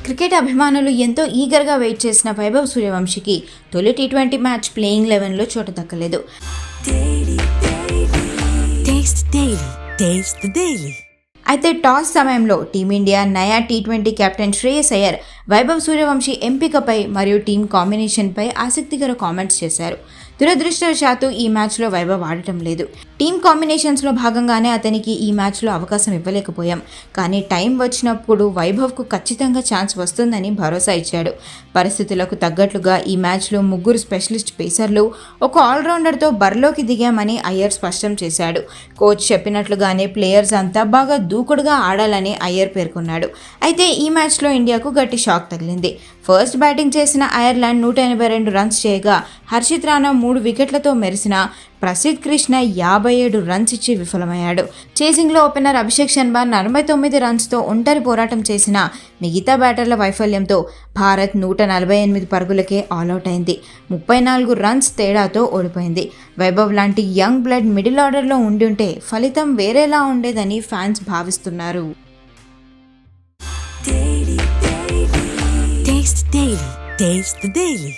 Cricket అభిమానులు ఎంతో ఈగర్గా wait చేసిన వైభవ్ సూర్యవంశీకి తొలి టీ20 మ్యాచ్ ప్లేయింగ్ 11లో చోటు దక్కలేదు. అయితే టాస్ సమయంలో టీమిండియా నయా టీ20 కెప్టెన్ శ్రేయస్ అయ్యర్ వైభవ్ సూర్యవంశీ ఎంపికపై మరియు టీం కాంబినేషన్పై ఆసక్తికర కామెంట్స్ చేశారు. దురదృష్టవశాత్తు ఈ మ్యాచ్లో వైభవ్ ఆడటం లేదు. టీం కాంబినేషన్స్లో భాగంగానే అతనికి ఈ మ్యాచ్లో అవకాశం ఇవ్వలేకపోయాం. కానీ టైం వచ్చినప్పుడు వైభవ్కు ఖచ్చితంగా ఛాన్స్ వస్తుందని భరోసా ఇచ్చాడు. పరిస్థితులకు తగ్గట్లుగా ఈ మ్యాచ్లో 3 స్పెషలిస్ట్ పేసర్లు, ఒక ఆల్రౌండర్తో బరిలోకి దిగామని అయ్యర్ స్పష్టం చేశాడు. కోచ్ చెప్పినట్లుగానే ప్లేయర్స్ అంతా బాగా దూకుడుగా ఆడాలని అయ్యర్ పేర్కొన్నాడు. అయితే ఈ మ్యాచ్లో ఇండియాకు గట్టి షాక్ తగిలింది. ఫస్ట్ బ్యాటింగ్ చేసిన ఐర్లాండ్ 182 రన్స్ చేయగా హర్షిత్ రాణా 3 వికెట్లతో మెరిసిన ప్రసిద్ధ్ కృష్ణ 57 రన్స్ ఇచ్చి విఫలమయ్యాడు. చేసింగ్లో ఓపెనర్ అభిషేక్ శర్మ 49 రన్స్తో ఒంటరి పోరాటం చేసిన మిగతా బ్యాటర్ల వైఫల్యంతో భారత్ 148 పరుగులకే ఆల్అవుట్ అయింది. 34 రన్స్ తేడాతో ఓడిపోయింది. వైభవ్ లాంటి యంగ్ బ్లడ్ మిడిల్ ఆర్డర్లో ఉండుంటే ఫలితం వేరేలా ఉండేదని ఫ్యాన్స్ భావిస్తున్నారు. Taste the Daily.